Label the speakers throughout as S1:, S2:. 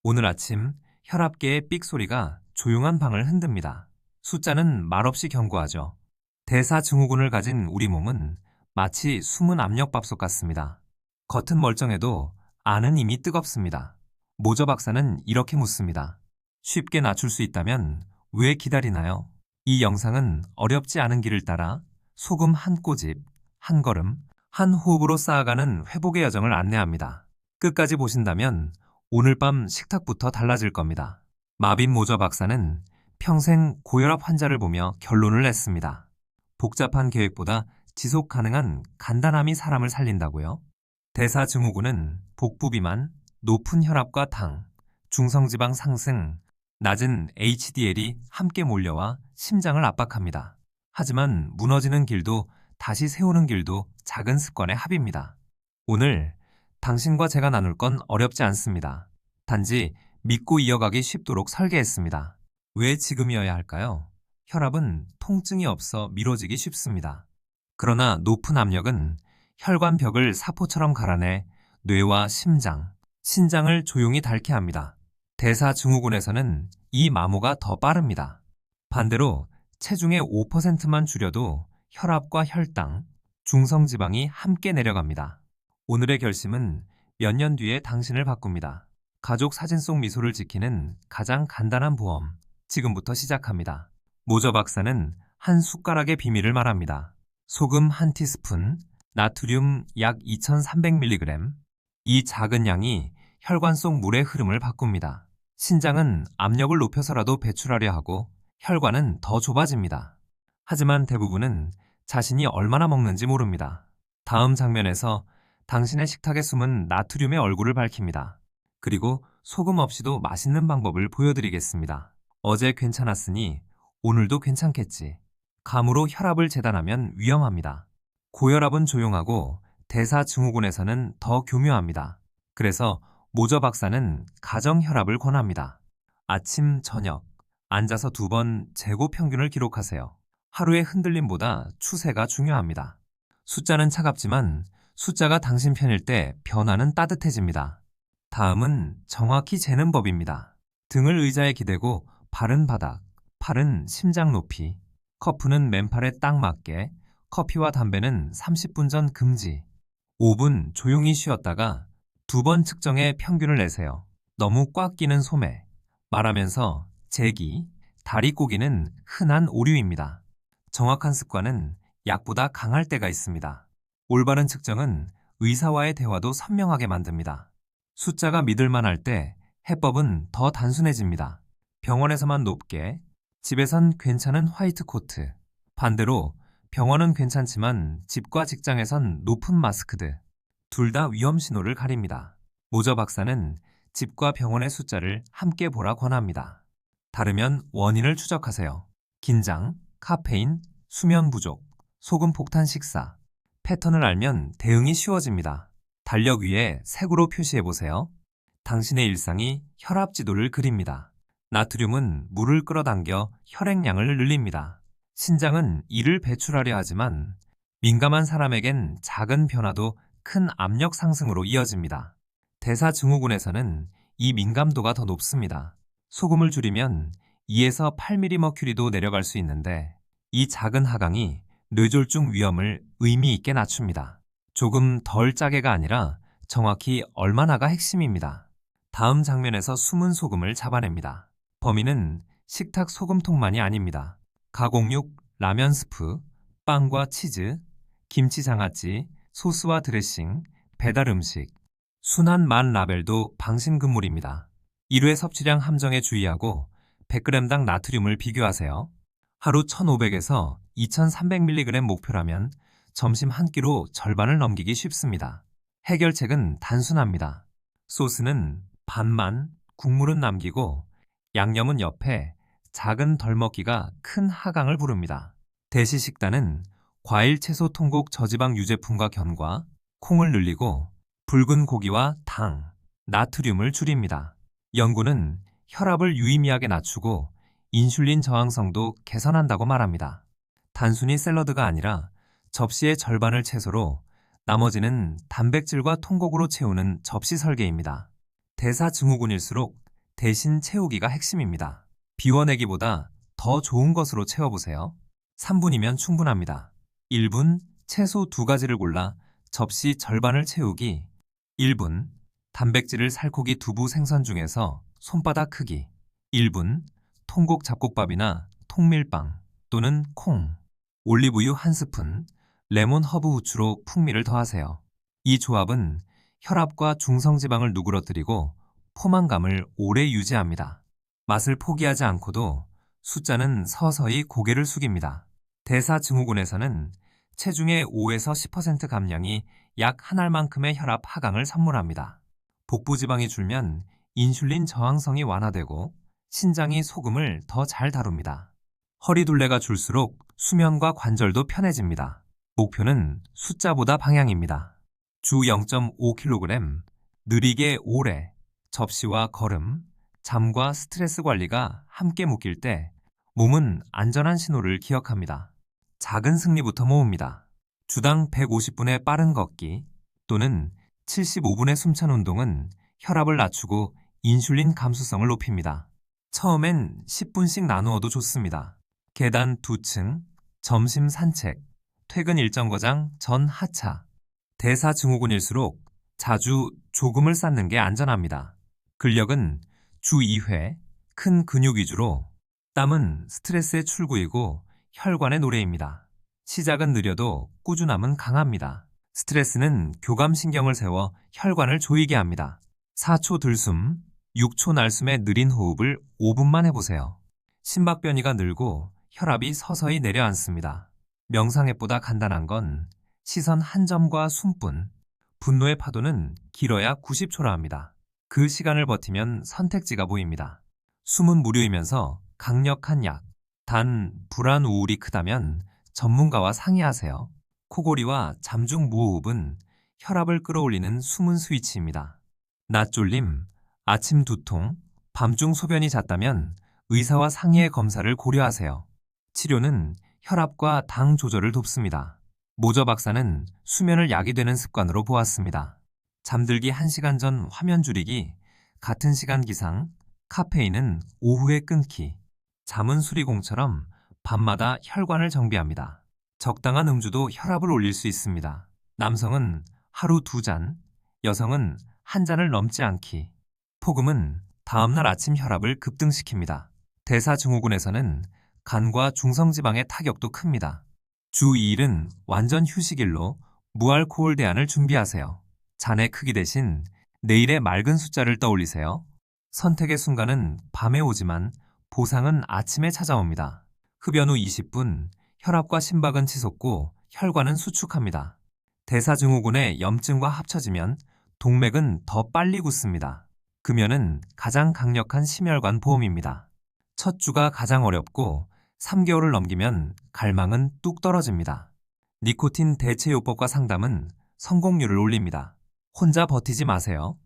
S1: 오늘 아침 혈압계의 삑 소리가 조용한 방을 흔듭니다. 숫자는 말없이 경고하죠. 대사증후군을 가진 우리 몸은 마치 숨은 압력밥솥 같습니다. 겉은 멀쩡해도 안은 이미 뜨겁습니다. 모저 박사는 이렇게 묻습니다. 쉽게 낮출 수 있다면 왜 기다리나요? 이 영상은 어렵지 않은 길을 따라 소금 한 꼬집, 한 걸음, 한 호흡으로 쌓아가는 회복의 여정을 안내합니다. 끝까지 보신다면 오늘 밤 식탁부터 달라질 겁니다. 마빈 모저 박사는 평생 고혈압 환자를 보며 결론을 냈습니다. 복잡한 계획보다 지속 가능한 간단함이 사람을 살린다고요? 대사증후군은 복부 비만, 높은 혈압과 당, 중성지방 상승, 낮은 HDL이 함께 몰려와 심장을 압박합니다. 하지만 무너지는 길도 다시 세우는 길도 작은 습관의 합입니다. 오늘 당신과 제가 나눌 건 어렵지 않습니다. 단지 믿고 이어가기 쉽도록 설계했습니다. 왜 지금이어야 할까요? 혈압은 통증이 없어 미뤄지기 쉽습니다. 그러나 높은 압력은 혈관벽을 사포처럼 갈아내 뇌와 심장, 신장을 조용히 닳게 합니다. 대사증후군에서는 이 마모가 더 빠릅니다. 반대로 체중의 5%만 줄여도 혈압과 혈당, 중성지방이 함께 내려갑니다. 오늘의 결심은 몇 년 뒤에 당신을 바꿉니다. 가족 사진 속 미소를 지키는 가장 간단한 보험, 지금부터 시작합니다. 모저 박사는 한 숟가락의 비밀을 말합니다. 소금 한 티스푼, 나트륨 약 2300mg. 이 작은 양이 혈관 속 물의 흐름을 바꿉니다. 신장은 압력을 높여서라도 배출하려 하고 혈관은 더 좁아집니다. 하지만 대부분은 자신이 얼마나 먹는지 모릅니다. 다음 장면에서 당신의 식탁에 숨은 나트륨의 얼굴을 밝힙니다. 그리고 소금 없이도 맛있는 방법을 보여드리겠습니다. 어제 괜찮았으니 오늘도 괜찮겠지. 감으로 혈압을 재단하면 위험합니다. 고혈압은 조용하고 대사증후군에서는 더 교묘합니다. 그래서 모저 박사는 가정 혈압을 권합니다. 아침, 저녁, 앉아서 2번 재고 평균을 기록하세요. 하루의 흔들림보다 추세가 중요합니다. 숫자는 차갑지만 숫자가 당신 편일 때 변화는 따뜻해집니다. 다음은 정확히 재는 법입니다. 등을 의자에 기대고 발은 바닥, 팔은 심장 높이, 커프는 맨팔에 딱 맞게, 커피와 담배는 30분 전 금지. 5분 조용히 쉬었다가 2번 측정해 평균을 내세요. 너무 꽉 끼는 소매, 말하면서 재기, 다리 꼬기는 흔한 오류입니다. 정확한 습관은 약보다 강할 때가 있습니다. 올바른 측정은 의사와의 대화도 선명하게 만듭니다. 숫자가 믿을만 할 때 해법은 더 단순해집니다. 병원에서만 높게, 집에선 괜찮은 화이트 코트. 반대로 병원은 괜찮지만 집과 직장에선 높은 마스크드. 둘 다 위험 신호를 가립니다. 모저 박사는 집과 병원의 숫자를 함께 보라 권합니다. 다르면 원인을 추적하세요. 긴장, 카페인, 수면 부족, 소금 폭탄 식사. 패턴을 알면 대응이 쉬워집니다. 달력 위에 색으로 표시해보세요. 당신의 일상이 혈압 지도를 그립니다. 나트륨은 물을 끌어당겨 혈액량을 늘립니다. 신장은 이를 배출하려 하지만 민감한 사람에겐 작은 변화도 큰 압력 상승으로 이어집니다. 대사증후군에서는 이 민감도가 더 높습니다. 소금을 줄이면 2에서 8mm도 내려갈 수 있는데 이 작은 하강이 뇌졸중 위험을 의미 있게 낮춥니다. 조금 덜 짜게가 아니라 정확히 얼마나가 핵심입니다. 다음 장면에서 숨은 소금을 잡아냅니다. 범인은 식탁 소금통만이 아닙니다. 가공육, 라면 스프, 빵과 치즈, 김치 장아찌, 소스와 드레싱, 배달 음식, 순한 만 라벨도 방심금물입니다. 1회 섭취량 함정에 주의하고 100g당 나트륨을 비교하세요. 하루 1500에서 2300mg 목표라면 점심 한 끼로 절반을 넘기기 쉽습니다. 해결책은 단순합니다. 소스는 반만, 국물은 남기고 양념은 옆에 작은 덜 먹기가 큰 하강을 부릅니다. 대시 식단은 과일 채소 통곡 저지방 유제품과 견과, 콩을 늘리고 붉은 고기와 당, 나트륨을 줄입니다. 연구는 혈압을 유의미하게 낮추고 인슐린 저항성도 개선한다고 말합니다. 단순히 샐러드가 아니라 접시의 절반을 채소로 나머지는 단백질과 통곡으로 채우는 접시 설계입니다. 대사증후군일수록 대신 채우기가 핵심입니다. 비워내기보다 더 좋은 것으로 채워보세요. 3분이면 충분합니다. 1분, 채소 2가지를 골라 접시 절반을 채우기. 1분, 단백질을 살코기 두부 생선 중에서 손바닥 크기. 1분, 통곡 잡곡밥이나 통밀빵 또는 콩. 올리브유 1스푼, 레몬 허브 후추로 풍미를 더하세요. 이 조합은 혈압과 중성지방을 누그러뜨리고 포만감을 오래 유지합니다. 맛을 포기하지 않고도 숫자는 서서히 고개를 숙입니다. 대사증후군에서는 체중의 5에서 10% 감량이 약 한 알만큼의 혈압 하강을 선물합니다. 복부지방이 줄면 인슐린 저항성이 완화되고 신장이 소금을 더 잘 다룹니다. 허리둘레가 줄수록 수면과 관절도 편해집니다. 목표는 숫자보다 방향입니다. 주 0.5kg, 느리게 오래, 접시와 걸음, 잠과 스트레스 관리가 함께 묶일 때 몸은 안전한 신호를 기억합니다. 작은 승리부터 모읍니다. 주당 150분의 빠른 걷기 또는 75분의 숨찬 운동은 혈압을 낮추고 인슐린 감수성을 높입니다. 처음엔 10분씩 나누어도 좋습니다. 계단 2층, 점심 산책, 퇴근 일정 거장 전 하차. 대사증후군일수록 자주 조금을 쌓는 게 안전합니다. 근력은 주 2회, 큰 근육 위주로, 땀은 스트레스의 출구이고 혈관의 노래입니다. 시작은 느려도 꾸준함은 강합니다. 스트레스는 교감신경을 세워 혈관을 조이게 합니다. 4초 들숨, 6초 날숨의 느린 호흡을 5분만 해보세요. 심박변이가 늘고 혈압이 서서히 내려앉습니다. 명상앱보다 간단한 건 시선 한 점과 숨뿐. 분노의 파도는 길어야 90초라 합니다. 그 시간을 버티면 선택지가 보입니다. 숨은 무료이면서 강력한 약. 단, 불안 우울이 크다면 전문가와 상의하세요. 코골이와 잠중 무호흡은 혈압을 끌어올리는 숨은 스위치입니다. 낮 졸림, 아침 두통, 밤중 소변이 잦다면 의사와 상의의 검사를 고려하세요. 치료는 혈압과 당 조절을 돕습니다. 모저 박사는 수면을 약이 되는 습관으로 보았습니다. 잠들기 1시간 전 화면 줄이기, 같은 시간 기상, 카페인은 오후에 끊기. 잠은 수리공처럼 밤마다 혈관을 정비합니다. 적당한 음주도 혈압을 올릴 수 있습니다. 남성은 하루 2잔, 여성은 1잔을 넘지 않기. 폭음은 다음날 아침 혈압을 급등시킵니다. 대사증후군에서는 간과 중성지방의 타격도 큽니다. 주 2일은 완전 휴식일로 무알코올 대안을 준비하세요. 잔의 크기 대신 내일의 맑은 숫자를 떠올리세요. 선택의 순간은 밤에 오지만 보상은 아침에 찾아옵니다. 흡연 후 20분, 혈압과 심박은 치솟고 혈관은 수축합니다. 대사증후군의 염증과 합쳐지면 동맥은 더 빨리 굳습니다. 금연은 가장 강력한 심혈관 보험입니다. 첫 주가 가장 어렵고 3개월을 넘기면 갈망은 뚝 떨어집니다. 니코틴 대체요법과 상담은 성공률을 올립니다. 혼자 버티지 마세요.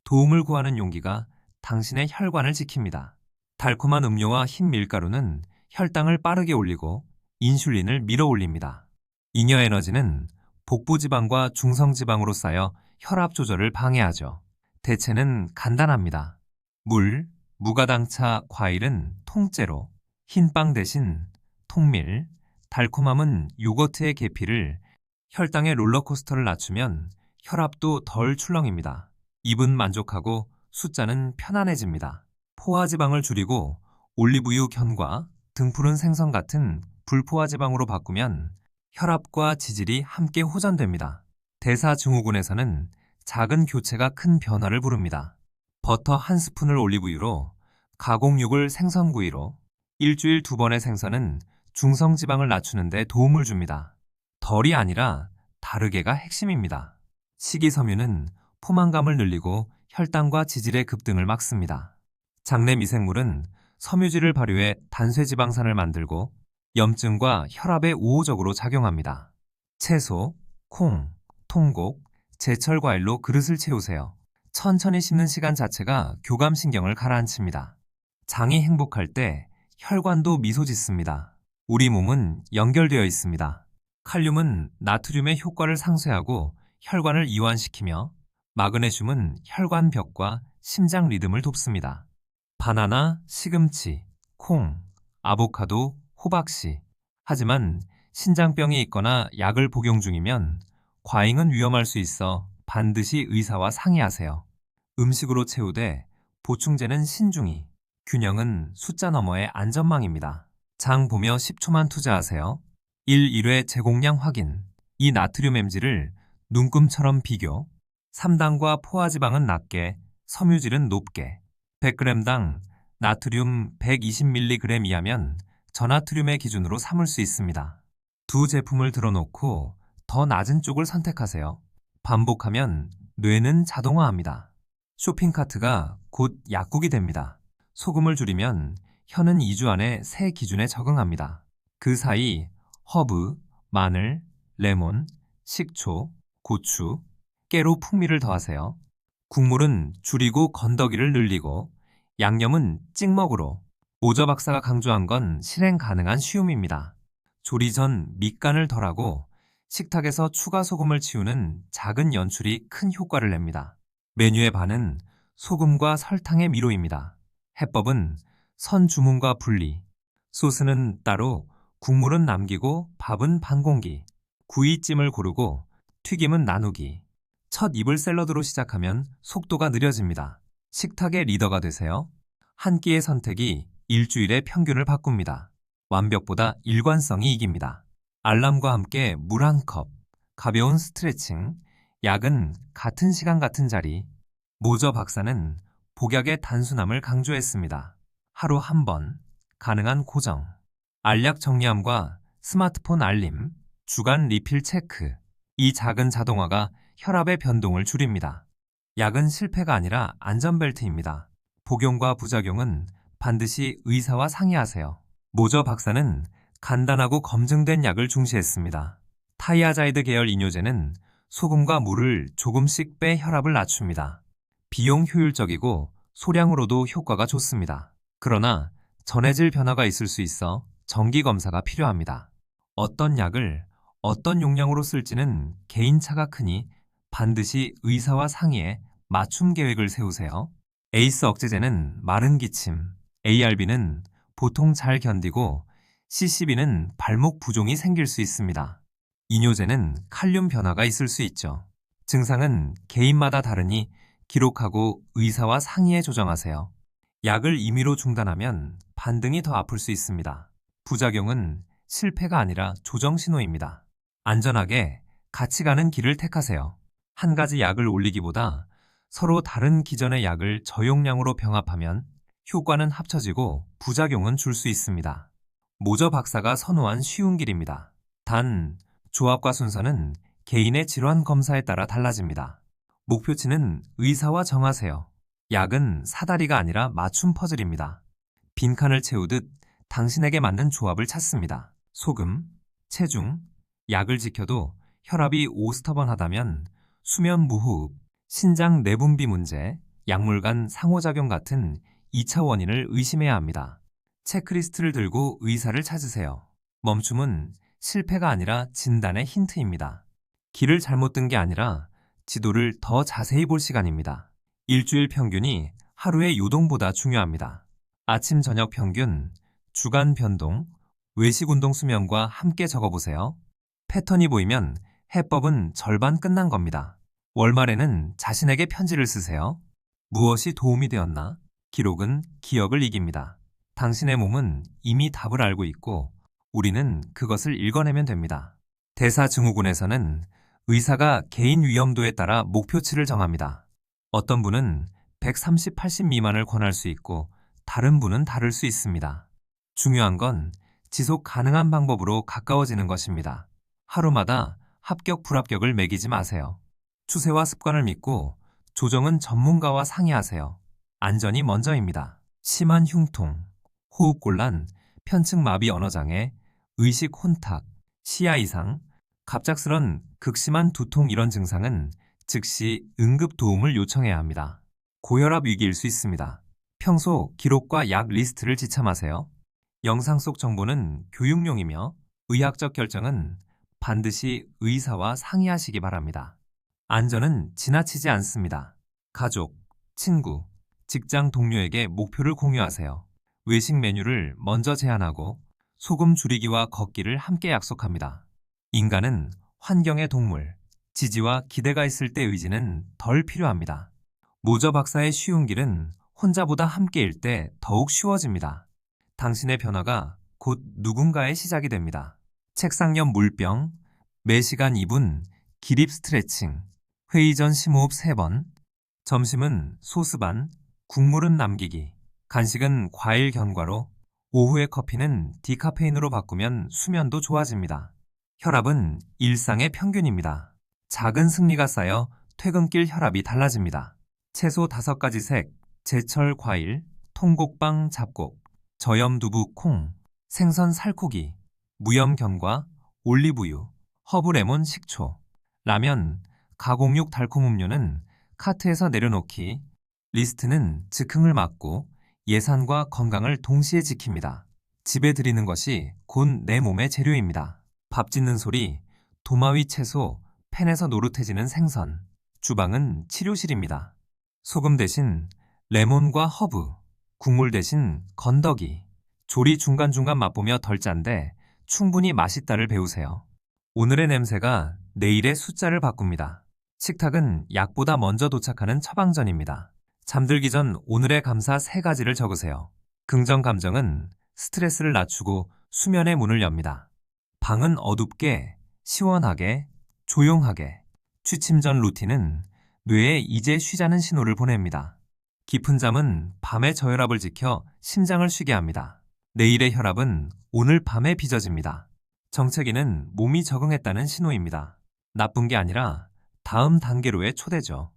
S1: 도움을 구하는 용기가 당신의 혈관을 지킵니다. 달콤한 음료와 흰 밀가루는 혈당을 빠르게 올리고 인슐린을 밀어올립니다. 잉여 에너지는 복부지방과 중성지방으로 쌓여 혈압 조절을 방해하죠. 대체는 간단합니다. 물, 무가당차, 과일은 통째로, 흰빵 대신 통밀, 달콤함은 요거트의 계피를, 혈당의 롤러코스터를 낮추면 혈압도 덜 출렁입니다. 입은 만족하고 숫자는 편안해집니다. 포화지방을 줄이고 올리브유 견과, 등푸른 생선 같은 불포화지방으로 바꾸면 혈압과 지질이 함께 호전됩니다. 대사증후군에서는 작은 교체가 큰 변화를 부릅니다. 버터 1스푼을 올리브유로, 가공육을 생선구이로, 일주일 2번의 생선은 중성지방을 낮추는 데 도움을 줍니다. 덜이 아니라 다르게가 핵심입니다. 식이섬유는 포만감을 늘리고 혈당과 지질의 급등을 막습니다. 장내 미생물은 섬유질을 발효해 단쇄지방산을 만들고 염증과 혈압에 우호적으로 작용합니다. 채소, 콩, 통곡, 제철 과일로 그릇을 채우세요. 천천히 씹는 시간 자체가 교감신경을 가라앉힙니다. 장이 행복할 때 혈관도 미소 짓습니다. 우리 몸은 연결되어 있습니다. 칼륨은 나트륨의 효과를 상쇄하고 혈관을 이완시키며 마그네슘은 혈관벽과 심장 리듬을 돕습니다. 바나나, 시금치, 콩, 아보카도, 호박씨. 하지만 신장병이 있거나 약을 복용 중이면 과잉은 위험할 수 있어 반드시 의사와 상의하세요. 음식으로 채우되 보충제는 신중히, 균형은 숫자 너머의 안전망입니다. 장 보며 10초만 투자하세요. 1회 제공량 확인. 이 나트륨 엠지를 눈금처럼 비교. 3단과 포화지방은 낮게, 섬유질은 높게. 100g당 나트륨 120mg 이하면 저나트륨의 기준으로 삼을 수 있습니다. 두 제품을 들어놓고 더 낮은 쪽을 선택하세요. 반복하면 뇌는 자동화합니다. 쇼핑카트가 곧 약국이 됩니다. 소금을 줄이면 혀는 2주 안에 새 기준에 적응합니다. 그 사이 허브, 마늘, 레몬, 식초, 고추, 깨로 풍미를 더하세요. 국물은 줄이고 건더기를 늘리고 양념은 찍먹으로. 오저 박사가 강조한 건 실행 가능한 쉬움입니다. 조리 전 밑간을 덜하고 식탁에서 추가 소금을 치우는 작은 연출이 큰 효과를 냅니다. 메뉴의 반은 소금과 설탕의 미로입니다. 해법은 선 주문과 분리. 소스는 따로, 국물은 남기고 밥은 반 공기. 구이찜을 고르고 튀김은 나누기. 첫 입을 샐러드로 시작하면 속도가 느려집니다. 식탁의 리더가 되세요. 한 끼의 선택이 일주일의 평균을 바꿉니다. 완벽보다 일관성이 이깁니다. 알람과 함께 물 한 컵, 가벼운 스트레칭, 약은 같은 시간 같은 자리. 모저 박사는 복약의 단순함을 강조했습니다. 하루 한 번, 가능한 고정. 알약 정리함과 스마트폰 알림, 주간 리필 체크. 이 작은 자동화가 혈압의 변동을 줄입니다. 약은 실패가 아니라 안전벨트입니다. 복용과 부작용은 반드시 의사와 상의하세요. 모저 박사는 간단하고 검증된 약을 중시했습니다. 타이아자이드 계열 이뇨제는 소금과 물을 조금씩 빼 혈압을 낮춥니다. 비용 효율적이고 소량으로도 효과가 좋습니다. 그러나 전해질 변화가 있을 수 있어 정기 검사가 필요합니다. 어떤 약을 어떤 용량으로 쓸지는 개인차가 크니 반드시 의사와 상의해 맞춤 계획을 세우세요. 에이스 억제제는 마른 기침, ARB는 보통 잘 견디고 CCB는 발목 부종이 생길 수 있습니다. 이뇨제는 칼륨 변화가 있을 수 있죠. 증상은 개인마다 다르니 기록하고 의사와 상의해 조정하세요. 약을 임의로 중단하면 반등이 더 아플 수 있습니다. 부작용은 실패가 아니라 조정 신호입니다. 안전하게 같이 가는 길을 택하세요. 한 가지 약을 올리기보다 서로 다른 기전의 약을 저용량으로 병합하면 효과는 합쳐지고 부작용은 줄 수 있습니다. 모저 박사가 선호한 쉬운 길입니다. 단, 조합과 순서는 개인의 질환 검사에 따라 달라집니다. 목표치는 의사와 정하세요. 약은 사다리가 아니라 맞춤 퍼즐입니다. 빈칸을 채우듯 당신에게 맞는 조합을 찾습니다. 소금, 체중, 약을 지켜도 혈압이 5스터번 하다면 수면 무호흡, 신장 내분비 문제, 약물 간 상호작용 같은 2차 원인을 의심해야 합니다. 체크리스트를 들고 의사를 찾으세요. 멈춤은 실패가 아니라 진단의 힌트입니다. 길을 잘못 든 게 아니라 지도를 더 자세히 볼 시간입니다. 일주일 평균이 하루의 요동보다 중요합니다. 아침 저녁 평균, 주간 변동, 외식 운동 수면과 함께 적어보세요. 패턴이 보이면 해법은 절반 끝난 겁니다. 월말에는 자신에게 편지를 쓰세요. 무엇이 도움이 되었나? 기록은 기억을 이깁니다. 당신의 몸은 이미 답을 알고 있고 우리는 그것을 읽어내면 됩니다. 대사증후군에서는 의사가 개인 위험도에 따라 목표치를 정합니다. 어떤 분은 130, 80 미만을 권할 수 있고 다른 분은 다를 수 있습니다. 중요한 건 지속 가능한 방법으로 가까워지는 것입니다. 하루마다 합격, 불합격을 매기지 마세요. 추세와 습관을 믿고 조정은 전문가와 상의하세요. 안전이 먼저입니다. 심한 흉통, 호흡곤란, 편측마비 언어장애, 의식 혼탁, 시야 이상, 갑작스런 극심한 두통 이런 증상은 즉시 응급 도움을 요청해야 합니다. 고혈압 위기일 수 있습니다. 평소 기록과 약 리스트를 지참하세요. 영상 속 정보는 교육용이며 의학적 결정은 반드시 의사와 상의하시기 바랍니다. 안전은 지나치지 않습니다. 가족, 친구, 직장 동료에게 목표를 공유하세요. 외식 메뉴를 먼저 제안하고 소금 줄이기와 걷기를 함께 약속합니다. 인간은 환경의 동물, 지지와 기대가 있을 때 의지는 덜 필요합니다. 모저 박사의 쉬운 길은 혼자보다 함께일 때 더욱 쉬워집니다. 당신의 변화가 곧 누군가의 시작이 됩니다. 책상 옆 물병, 매시간 2분, 기립 스트레칭, 회의 전 심호흡 3번, 점심은 소스 반, 국물은 남기기, 간식은 과일 견과로, 오후의 커피는 디카페인으로 바꾸면 수면도 좋아집니다. 혈압은 일상의 평균입니다. 작은 승리가 쌓여 퇴근길 혈압이 달라집니다. 채소 5가지 색, 제철 과일, 통곡빵 잡곡, 저염 두부 콩, 생선 살코기, 무염 견과, 올리브유, 허브 레몬 식초, 라면, 가공육 달콤 음료는 카트에서 내려놓기, 리스트는 즉흥을 막고 예산과 건강을 동시에 지킵니다. 집에 들이는 것이 곧 내 몸의 재료입니다. 밥 짓는 소리, 도마위 채소, 팬에서 노릇해지는 생선, 주방은 치료실입니다. 소금 대신 레몬과 허브, 국물 대신 건더기, 조리 중간중간 맛보며 덜 짠데 충분히 맛있다를 배우세요. 오늘의 냄새가 내일의 숫자를 바꿉니다. 식탁은 약보다 먼저 도착하는 처방전입니다. 잠들기 전 오늘의 감사 3가지를 적으세요. 긍정 감정은 스트레스를 낮추고 수면의 문을 엽니다. 방은 어둡게, 시원하게, 조용하게. 취침 전 루틴은 뇌에 이제 쉬자는 신호를 보냅니다. 깊은 잠은 밤의 저혈압을 지켜 심장을 쉬게 합니다. 내일의 혈압은 오늘 밤에 빚어집니다. 정체기는 몸이 적응했다는 신호입니다. 나쁜 게 아니라 다음 단계로의 초대죠.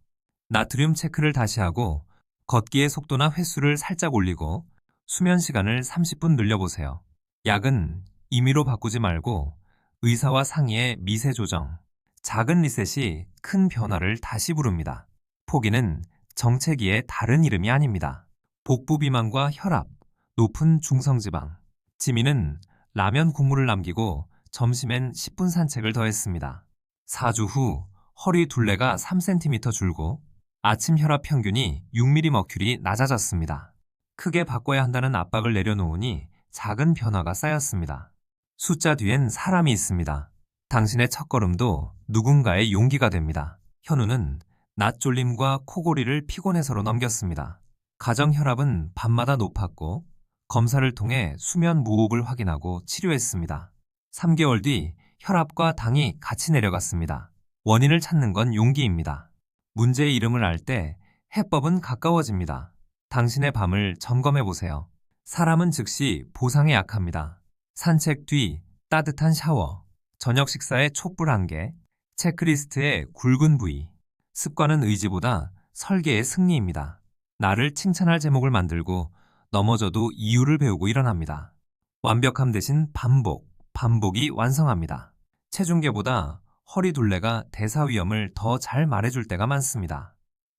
S1: 나트륨 체크를 다시 하고 걷기의 속도나 횟수를 살짝 올리고 수면 시간을 30분 늘려보세요. 약은 임의로 바꾸지 말고 의사와 상의해 미세 조정. 작은 리셋이 큰 변화를 다시 부릅니다. 포기는 정체기의 다른 이름이 아닙니다. 복부 비만과 혈압, 높은 중성지방. 지민은 라면 국물을 남기고 점심엔 10분 산책을 더했습니다. 4주 후 허리 둘레가 3cm 줄고 아침 혈압 평균이 6mmmercury 낮아졌습니다. 크게 바꿔야 한다는 압박을 내려놓으니 작은 변화가 쌓였습니다. 숫자 뒤엔 사람이 있습니다. 당신의 첫걸음도 누군가의 용기가 됩니다. 현우는 낮 졸림과 코골이를 피곤해서로 넘겼습니다. 가정 혈압은 밤마다 높았고 검사를 통해 수면 무호흡을 확인하고 치료했습니다. 3개월 뒤 혈압과 당이 같이 내려갔습니다. 원인을 찾는 건 용기입니다. 문제의 이름을 알 때 해법은 가까워집니다. 당신의 밤을 점검해 보세요. 사람은 즉시 보상에 약합니다. 산책 뒤 따뜻한 샤워, 저녁 식사에 촛불 1개, 체크리스트에 굵은 부위. 습관은 의지보다 설계의 승리입니다. 나를 칭찬할 제목을 만들고 넘어져도 이유를 배우고 일어납니다. 완벽함 대신 반복, 반복이 완성합니다. 체중계보다 허리 둘레가 대사 위험을 더 잘 말해줄 때가 많습니다.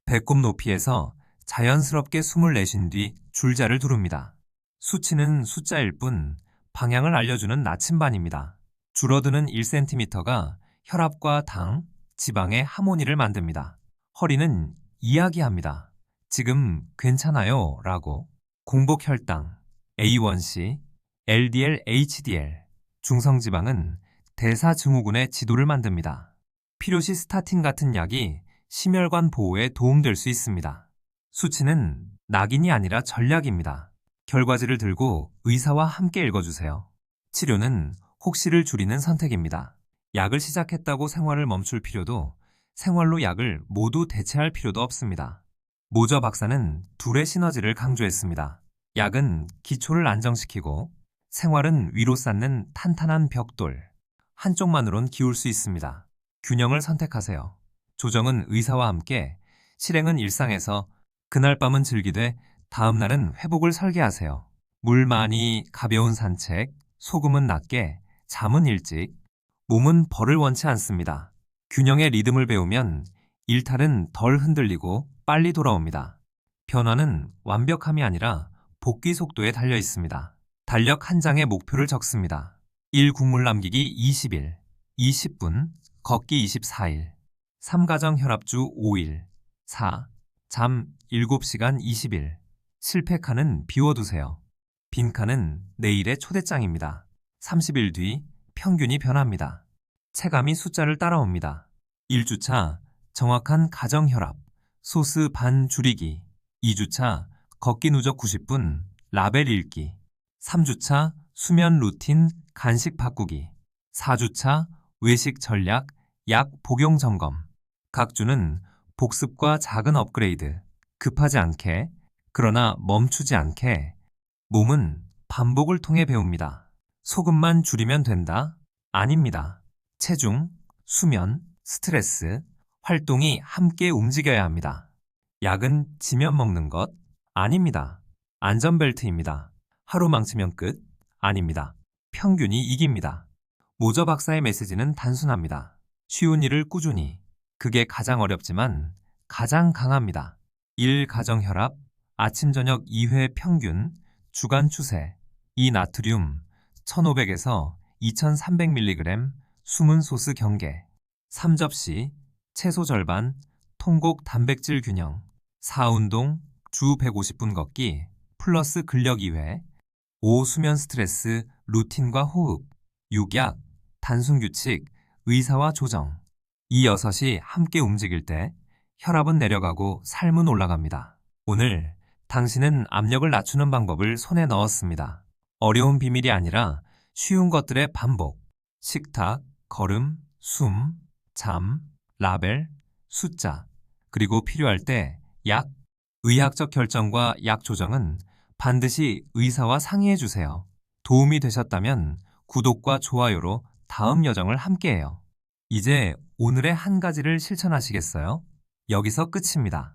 S1: 배꼽 높이에서 자연스럽게 숨을 내쉰 뒤 줄자를 두릅니다. 수치는 숫자일 뿐 방향을 알려주는 나침반입니다. 줄어드는 1cm가 혈압과 당, 지방의 하모니를 만듭니다. 허리는 이야기합니다. 지금 괜찮아요 라고. 공복 혈당, A1C, LDL, HDL, 중성지방은 대사증후군의 지도를 만듭니다. 필요시 스타틴 같은 약이 심혈관 보호에 도움될 수 있습니다. 수치는 낙인이 아니라 전략입니다. 결과지를 들고 의사와 함께 읽어주세요. 치료는 혹시를 줄이는 선택입니다. 약을 시작했다고 생활을 멈출 필요도, 생활로 약을 모두 대체할 필요도 없습니다. 모저 박사는 둘의 시너지를 강조했습니다. 약은 기초를 안정시키고 생활은 위로 쌓는 탄탄한 벽돌. 한쪽만으론 기울 수 있습니다. 균형을 선택하세요. 조정은 의사와 함께, 실행은 일상에서, 그날 밤은 즐기되 다음 날은 회복을 설계하세요. 물 많이, 가벼운 산책, 소금은 낮게, 잠은 일찍. 몸은 벌을 원치 않습니다. 균형의 리듬을 배우면 일탈은 덜 흔들리고 빨리 돌아옵니다. 변화는 완벽함이 아니라 복귀 속도에 달려 있습니다. 달력 한 장에 목표를 적습니다. 1. 국물 남기기 20일, 20분, 걷기 24일, 3. 가정 혈압주 5일, 4. 잠 7시간 20일. 실패 칸은 비워두세요. 빈 칸은 내일의 초대장입니다. 30일 뒤 평균이 변합니다. 체감이 숫자를 따라옵니다. 1주차 정확한 가정혈압, 소스 반 줄이기. 2주차 걷기 누적 90분, 라벨 읽기. 3주차 수면 루틴, 간식 바꾸기. 4주차 외식 전략, 약 복용 점검. 각 주는 복습과 작은 업그레이드. 급하지 않게, 그러나 멈추지 않게. 몸은 반복을 통해 배웁니다. 소금만 줄이면 된다? 아닙니다. 체중, 수면, 스트레스, 활동이 함께 움직여야 합니다. 약은 지면 먹는 것? 아닙니다. 안전벨트입니다. 하루 망치면 끝? 아닙니다. 평균이 이깁니다. 모저 박사의 메시지는 단순합니다. 쉬운 일을 꾸준히. 그게 가장 어렵지만 가장 강합니다. 1. 가정혈압, 아침 저녁 2회 평균, 주간 추세. 2. 나트륨, 1500에서 2300mg, 숨은 소스 경계. 3접시, 채소 절반, 통곡 단백질 균형. 4. 운동, 주 150분 걷기, 플러스 근력 2회. 5. 수면 스트레스, 루틴과 호흡. 6. 약, 단순 규칙, 의사와 조정. 이 6이 함께 움직일 때 혈압은 내려가고 삶은 올라갑니다. 오늘 당신은 압력을 낮추는 방법을 손에 넣었습니다. 어려운 비밀이 아니라 쉬운 것들의 반복. 식탁, 걸음, 숨, 잠, 라벨, 숫자, 그리고 필요할 때 약. 의학적 결정과 약 조정은 반드시 의사와 상의해 주세요. 도움이 되셨다면 구독과 좋아요로 다음 여정을 함께해요. 이제 오늘의 한 가지를 실천하시겠어요? 여기서 끝입니다.